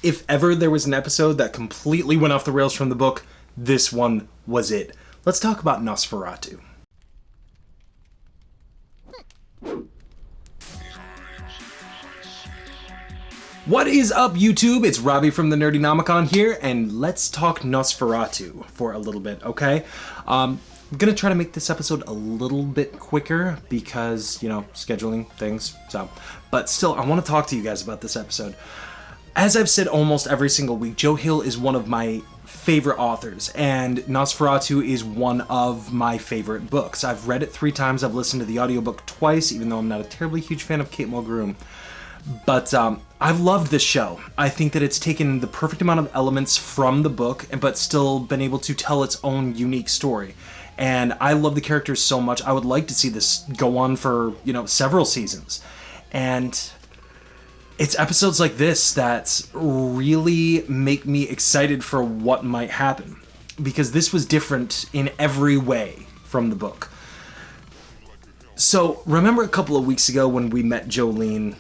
If ever there was an episode that completely went off the rails from the book, this one was it. Let's talk about Nos4a2. What is up, YouTube? It's Robbie from the Nerdynomicon here, and let's talk Nos4a2 for a little bit, okay? I'm gonna try to make this episode a little bit quicker because, you know, scheduling things, so. But still, I want to talk to you guys about this episode. As I've said almost every single week, Joe Hill is one of my favorite authors, and Nos4a2 is one of my favorite books. I've read it 3 times, I've listened to the audiobook twice, even though I'm not a terribly huge fan of Kate Mulgrew. But I've loved this show. I think that it's taken the perfect amount of elements from the book, but still been able to tell its own unique story. And I love the characters so much. I would like to see this go on for, you know, several seasons. And it's episodes like this that really make me excited for what might happen. Because this was different in every way from the book. So, remember a couple of weeks ago when we met Jolene,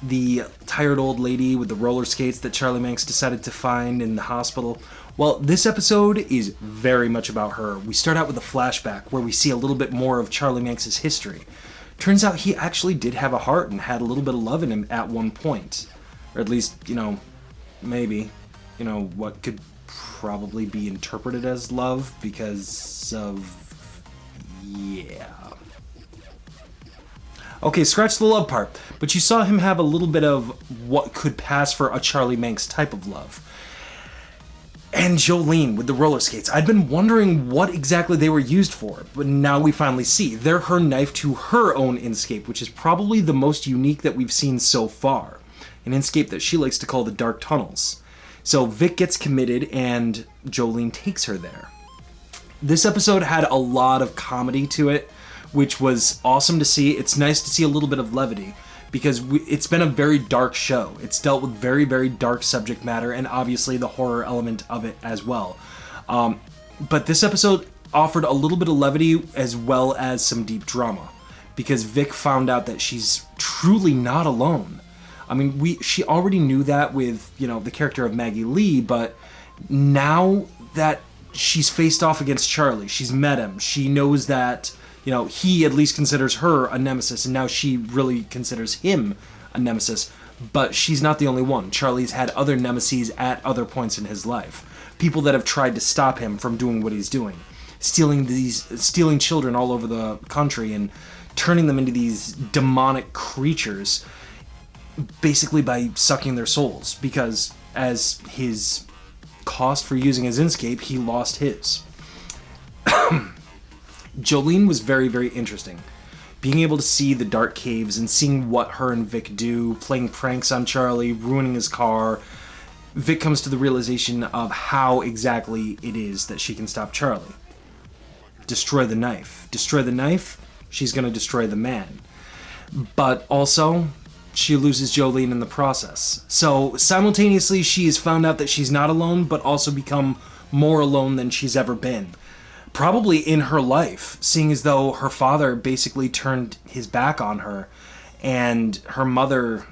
the tired old lady with the roller skates that Charlie Manx decided to find in the hospital? Well, this episode is very much about her. We start out with a flashback where we see a little bit more of Charlie Manx's history. Turns out he actually did have a heart and had a little bit of love in him at one point. Or at least, you know, maybe, you know, what could probably be interpreted as love because of... yeah. Okay, scratch the love part, but you saw him have a little bit of what could pass for a Charlie Manx type of love. And Jolene with the roller skates. I'd been wondering what exactly they were used for, but now we finally see. They're her knife to her own inscape, which is probably the most unique that we've seen so far. An inscape that she likes to call the Dark Tunnels. So Vic gets committed and Jolene takes her there. This episode had a lot of comedy to it, which was awesome to see. It's nice to see a little bit of levity because it's been a very dark show. It's dealt with very, very dark subject matter and obviously the horror element of it as well. But this episode offered a little bit of levity as well as some deep drama because Vic found out that she's truly not alone. I mean, she already knew that with, you know, the character of Maggie Lee, but now that she's faced off against Charlie, she's met him, she knows that, you know, he at least considers her a nemesis, and now she really considers him a nemesis. But she's not the only one. Charlie's had other nemeses at other points in his life. People that have tried to stop him from doing what he's doing. Stealing children all over the country and turning them into these demonic creatures, basically by sucking their souls. Because as his cost for using his inscape, he lost his. Jolene was very, very interesting. Being able to see the dark caves and seeing what her and Vic do, playing pranks on Charlie, ruining his car. Vic comes to the realization of how exactly it is that she can stop Charlie. Destroy the knife. Destroy the knife, she's going to destroy the man. But also, she loses Jolene in the process. So simultaneously, she has found out that she's not alone, but also become more alone than she's ever been. Probably in her life, seeing as though her father basically turned his back on her and her mother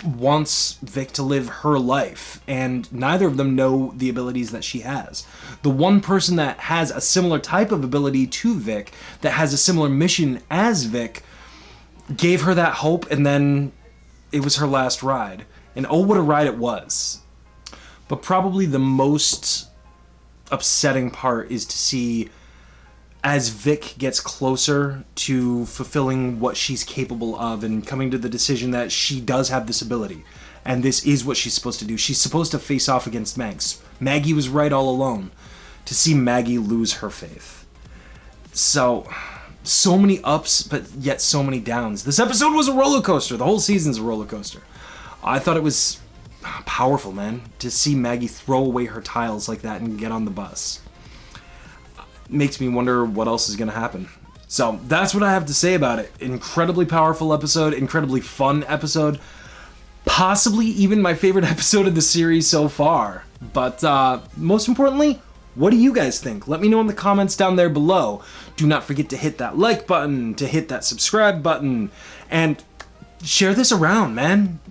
wants Vic to live her life, and neither of them know the abilities that she has. The one person that has a similar type of ability to Vic, that has a similar mission as Vic, gave her that hope, and then it was her last ride. And oh, what a ride it was. But probably the most upsetting part is to see as Vic gets closer to fulfilling what she's capable of and coming to the decision that she does have this ability and this is what she's supposed to do. She's supposed to face off against Manx. Maggie was right all along. To see Maggie lose her faith. So many ups, but yet so many downs. This episode was a roller coaster. The whole season's a roller coaster. I thought it was powerful, man, to see Maggie throw away her tiles like that and get on the bus. Makes me wonder what else is going to happen. So that's what I have to say about it. Incredibly powerful episode, incredibly fun episode, possibly even my favorite episode of the series so far. But most importantly, what do you guys think? Let me know in the comments down there below. Do not forget to hit that like button, to hit that subscribe button, and share this around, man.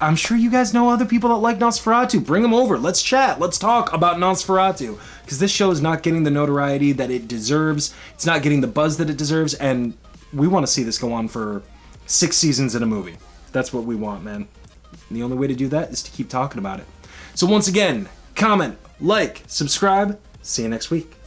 I'm sure you guys know other people that like Nosferatu. Bring them over. Let's chat. Let's talk about Nosferatu. Because this show is not getting the notoriety that it deserves. It's not getting the buzz that it deserves. And we want to see this go on for 6 seasons in a movie. That's what we want, man. And the only way to do that is to keep talking about it. So once again, comment, like, subscribe. See you next week.